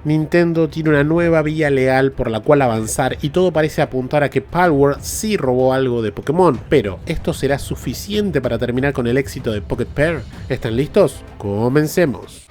Nintendo tiene una nueva vía legal por la cual avanzar y todo parece apuntar a que Palworld sí robó algo de Pokémon, pero ¿esto será suficiente para terminar con el éxito de Pocket Pair? ¿Están listos? Comencemos.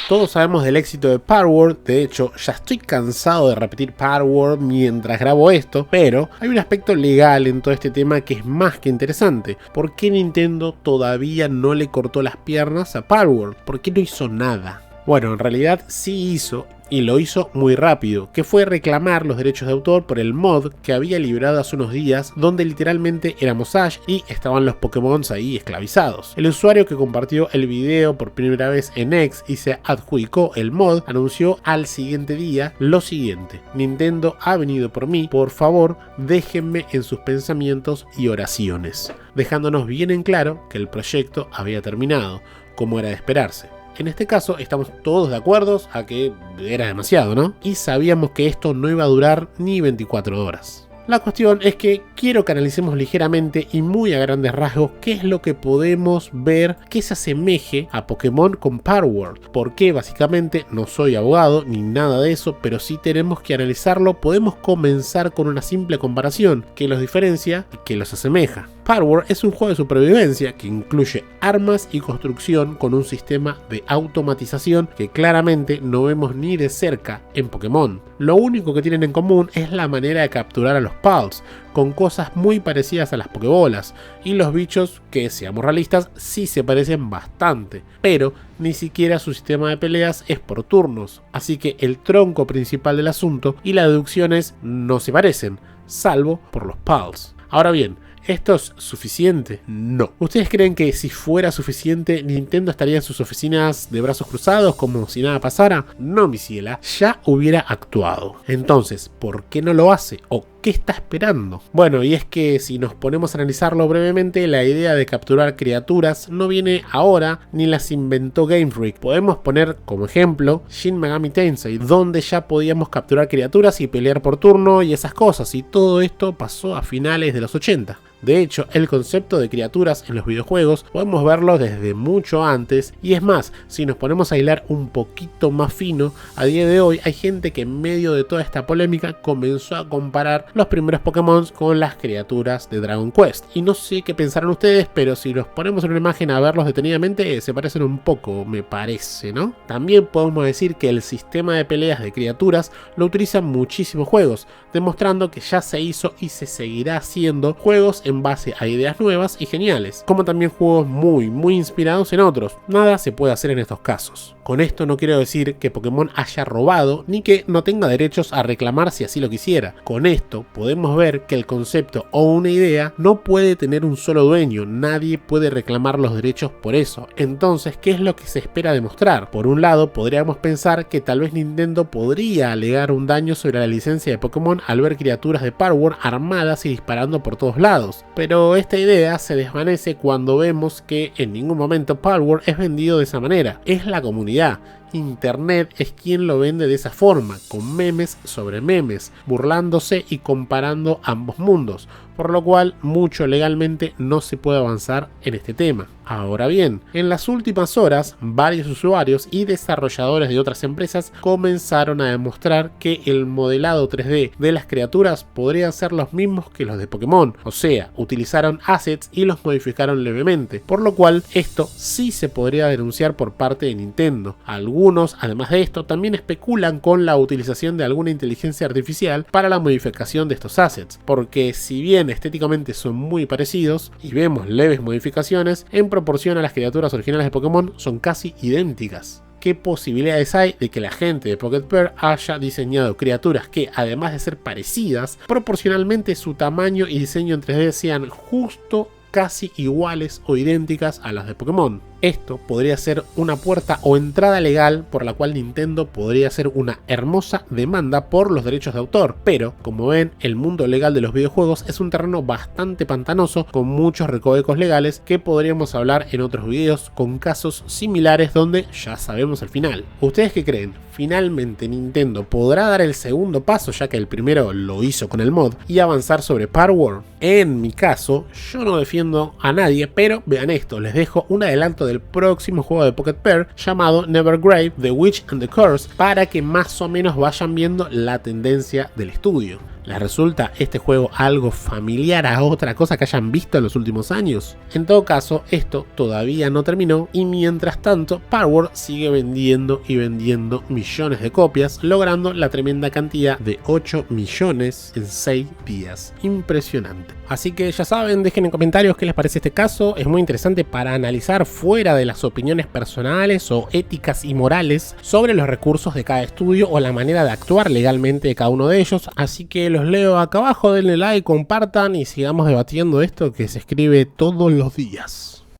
Todos sabemos del éxito de Palworld, de hecho ya estoy cansado de repetir Palworld mientras grabo esto, pero hay un aspecto legal en todo este tema que es más que interesante. ¿Por qué Nintendo todavía no le cortó las piernas a Palworld? ¿Por qué no hizo nada? Bueno, en realidad sí hizo, y lo hizo muy rápido, que fue reclamar los derechos de autor por el mod que había liberado hace unos días, donde literalmente éramos Ash y estaban los Pokémon ahí esclavizados. El usuario que compartió el video por primera vez en X y se adjudicó el mod, anunció al siguiente día lo siguiente: Nintendo ha venido por mí, por favor déjenme en sus pensamientos y oraciones, dejándonos bien en claro que el proyecto había terminado, como era de esperarse. En este caso estamos todos de acuerdo a que era demasiado, ¿no? Y sabíamos que esto no iba a durar ni 24 horas. La cuestión es que quiero que analicemos ligeramente y muy a grandes rasgos qué es lo que podemos ver que se asemeje a Pokémon con Palworld. Porque básicamente no soy abogado ni nada de eso, pero sí tenemos que analizarlo. Podemos comenzar con una simple comparación que los diferencia y que los asemeja. Palworld es un juego de supervivencia que incluye armas y construcción con un sistema de automatización que claramente no vemos ni de cerca en Pokémon. Lo único que tienen en común es la manera de capturar a los Pals, con cosas muy parecidas a las Pokébolas, y los bichos que, seamos realistas, sí se parecen bastante, pero ni siquiera su sistema de peleas es por turnos, así que el tronco principal del asunto y las deducciones no se parecen, salvo por los Pals. Ahora bien, ¿esto es suficiente? No. ¿Ustedes creen que si fuera suficiente Nintendo estaría en sus oficinas de brazos cruzados como si nada pasara? No, mi ciela, ya hubiera actuado. Entonces, ¿por qué no lo hace? ¿O qué está esperando? Bueno, y es que si nos ponemos a analizarlo brevemente, la idea de capturar criaturas no viene ahora ni las inventó Game Freak. Podemos poner como ejemplo Shin Megami Tensei, donde ya podíamos capturar criaturas y pelear por turno y esas cosas, y todo esto pasó a finales de los 80. De hecho, el concepto de criaturas en los videojuegos podemos verlo desde mucho antes, y es más, si nos ponemos a hilar un poquito más fino, a día de hoy hay gente que en medio de toda esta polémica comenzó a comparar los primeros Pokémon con las criaturas de Dragon Quest. Y no sé qué pensarán ustedes, pero si nos ponemos en una imagen a verlos detenidamente, se parecen un poco, me parece, ¿no? También podemos decir que el sistema de peleas de criaturas lo utilizan muchísimos juegos, demostrando que ya se hizo y se seguirá haciendo juegos en base a ideas nuevas y geniales, como también juegos muy inspirados en otros. Nada se puede hacer en estos casos. Con esto no quiero decir que Pokémon haya robado ni que no tenga derechos a reclamar si así lo quisiera. Con esto podemos ver que el concepto o una idea no puede tener un solo dueño, nadie puede reclamar los derechos por eso. Entonces, ¿qué es lo que se espera demostrar? Por un lado, podríamos pensar que tal vez Nintendo podría alegar un daño sobre la licencia de Pokémon al ver criaturas de Palworld armadas y disparando por todos lados, pero esta idea se desvanece cuando vemos que en ningún momento Palworld es vendido de esa manera. Es la comunidad. Internet es quien lo vende de esa forma, con memes sobre memes, burlándose y comparando ambos mundos, por lo cual mucho legalmente no se puede avanzar en este tema. Ahora bien, en las últimas horas, varios usuarios y desarrolladores de otras empresas comenzaron a demostrar que el modelado 3D de las criaturas podrían ser los mismos que los de Pokémon, o sea, utilizaron assets y los modificaron levemente, por lo cual esto sí se podría denunciar por parte de Nintendo. Algunos, además de esto, también especulan con la utilización de alguna inteligencia artificial para la modificación de estos assets, porque si bien estéticamente son muy parecidos y vemos leves modificaciones, en proporción a las criaturas originales de Pokémon son casi idénticas. ¿Qué posibilidades hay de que la gente de Pocket Pair haya diseñado criaturas que, además de ser parecidas, proporcionalmente su tamaño y diseño en 3D sean justo casi iguales o idénticas a las de Pokémon? Esto podría ser una puerta o entrada legal por la cual Nintendo podría hacer una hermosa demanda por los derechos de autor, pero como ven, el mundo legal de los videojuegos es un terreno bastante pantanoso con muchos recovecos legales que podríamos hablar en otros videos con casos similares donde ya sabemos el final. ¿Ustedes qué creen? ¿Finalmente Nintendo podrá dar el segundo paso, ya que el primero lo hizo con el mod, y avanzar sobre Palworld? En mi caso, yo no defiendo a nadie, pero vean esto, les dejo un adelanto de del próximo juego de Pocket Pair llamado Nevergrave, The Witch and the Curse, para que más o menos vayan viendo la tendencia del estudio. ¿Les resulta este juego algo familiar a otra cosa que hayan visto en los últimos años? En todo caso, esto todavía no terminó y mientras tanto, Palworld sigue vendiendo y vendiendo millones de copias, logrando la tremenda cantidad de 8 millones en 6 días. Impresionante. Así que ya saben, dejen en comentarios qué les parece este caso. Es muy interesante para analizar fuera de las opiniones personales o éticas y morales sobre los recursos de cada estudio o la manera de actuar legalmente de cada uno de ellos. Así que los leo acá abajo, denle like, compartan y sigamos debatiendo esto que se escribe todos los días.